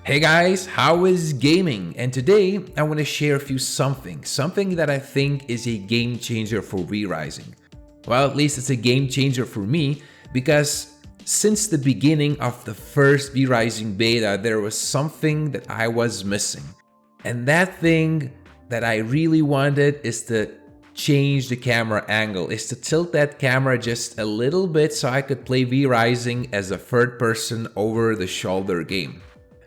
Hey guys, how is gaming? And today I want to share something that I think is a game changer for V-Rising. Well, at least it's a game changer for me because since the beginning of the first V-Rising beta, there was something that I was missing. And that thing that I really wanted is to change the camera angle, is to tilt that camera just a little bit so I could play V-Rising as a third person over the shoulder game.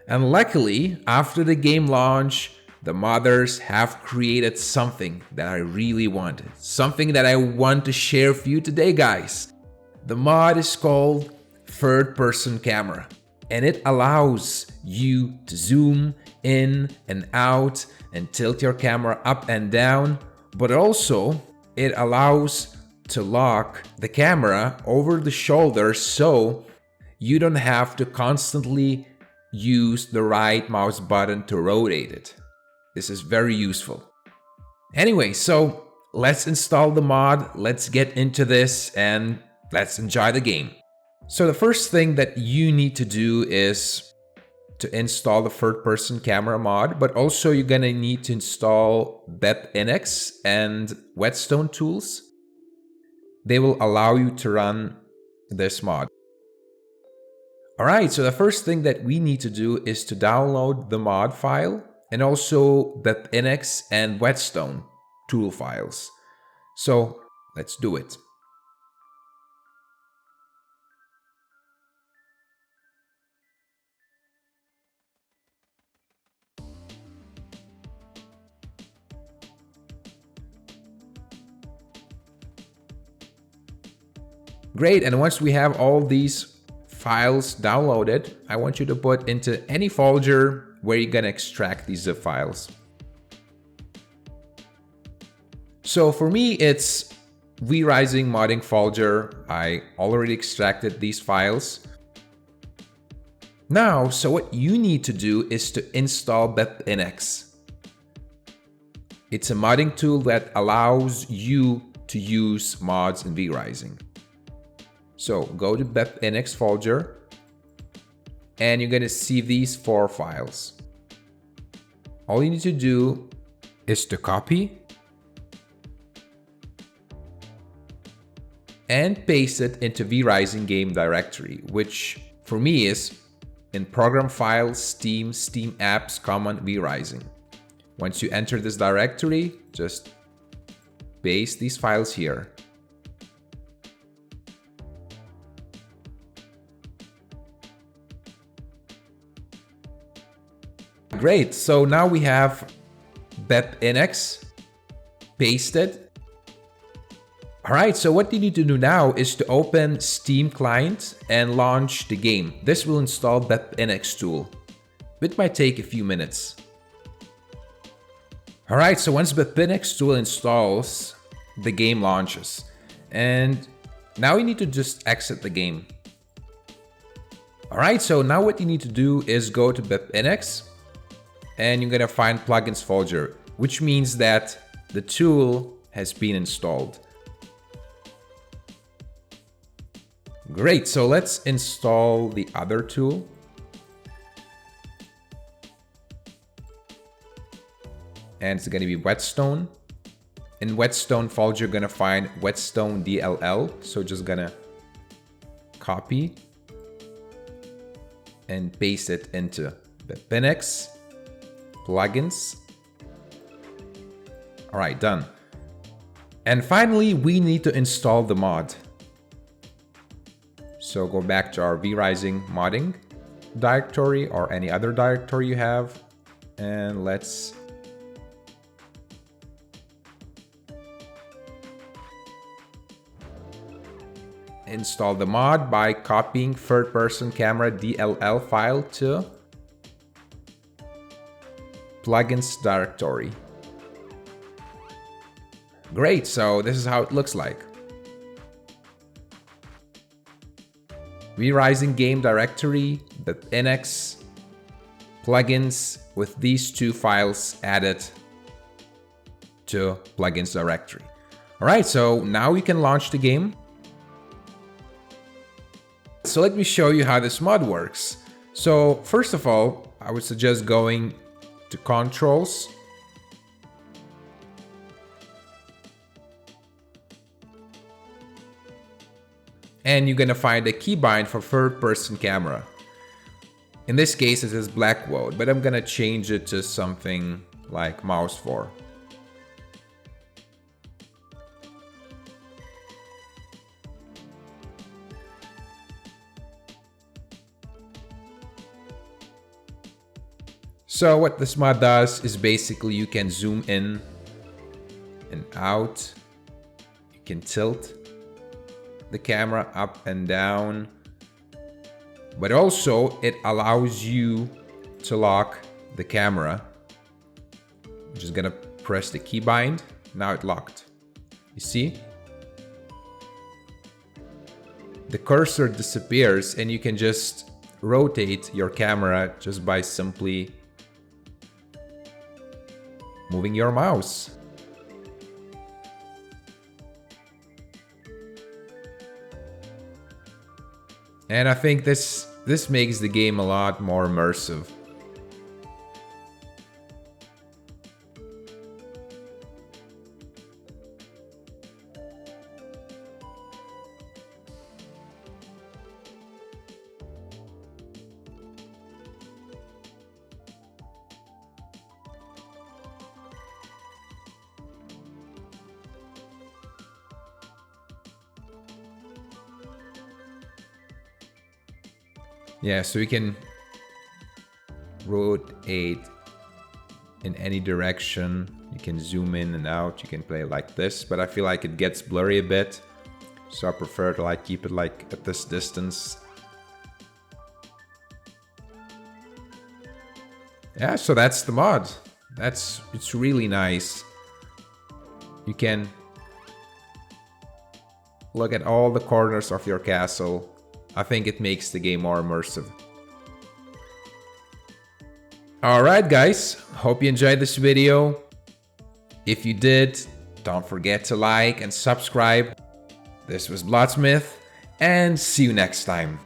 And luckily, after the game launch, the modders have created something that I really wanted. Something that I want to share with you today, guys. The mod is called Third Person Camera. And it allows you to zoom in and out and tilt your camera up and down. But also, it allows to lock the camera over the shoulder so you don't have to constantly use the right mouse button to rotate it. This is very useful. Anyway, so let's install the mod, let's get into this, and let's enjoy the game. So the first thing that you need to do is to install the third person camera mod, but also you're gonna need to install BepInX and Whetstone tools. They will allow you to run this mod. Alright, so the first thing that we need to do is to download the mod file and also BepInX and Whetstone tool files. So let's do it. Great, and once we have all these files downloaded, I want you to put into any folder where you're gonna extract these zip files. So for me, it's V-Rising modding folder. I already extracted these files. Now, so what you need to do is to install BepInX. It's a modding tool that allows you to use mods in V-Rising. So go to BepInX folder and you're gonna see these 4 files. All you need to do is to copy and paste it into V-Rising game directory, which for me is in program files, Steam, Steam apps, common V-Rising. Once you enter this directory, just paste these files here. Great, so now we have BepInX pasted. Alright, so what you need to do now is to open Steam client and launch the game. This will install BepInX tool. It might take a few minutes. Alright, so once BepInX tool installs, the game launches. And now you need to just exit the game. Alright, so now what you need to do is go to BepInX and you're gonna find plugins folder, which means that the tool has been installed. Great, so let's install the other tool. And it's gonna be Whetstone. In Whetstone folder, you're gonna find Whetstone DLL. So just gonna copy and paste it into BepInX. Plugins. All right, done. And finally, we need to install the mod. So go back to our V-Rising modding directory or any other directory you have, and let's install the mod by copying third person camera DLL file to plugins directory. Great, so this is how it looks like. V-Rising game directory, BepInX, plugins with these 2 files added to plugins directory. All right, so now we can launch the game. So let me show you how this mod works. So first of all, I would suggest going to controls. And you're gonna find a keybind for third-person camera. In this case, it is Blackwell, but I'm gonna change it to something like Mouse 4. So what this mod does is basically you can zoom in and out. You can tilt the camera up and down. But also it allows you to lock the camera. I'm just gonna press the keybind. Now it's locked. You see? The cursor disappears and you can just rotate your camera just by simply moving your mouse. And I think this makes the game a lot more immersive. Yeah, so you can rotate in any direction. You can zoom in and out. You can play like this, but I feel like it gets blurry a bit. So I prefer to like keep it like at this distance. Yeah, so that's the mod. It's really nice. You can look at all the corners of your castle. I think it makes the game more immersive. Alright guys, hope you enjoyed this video. If you did, don't forget to like and subscribe. This was Bloodsmith, and see you next time.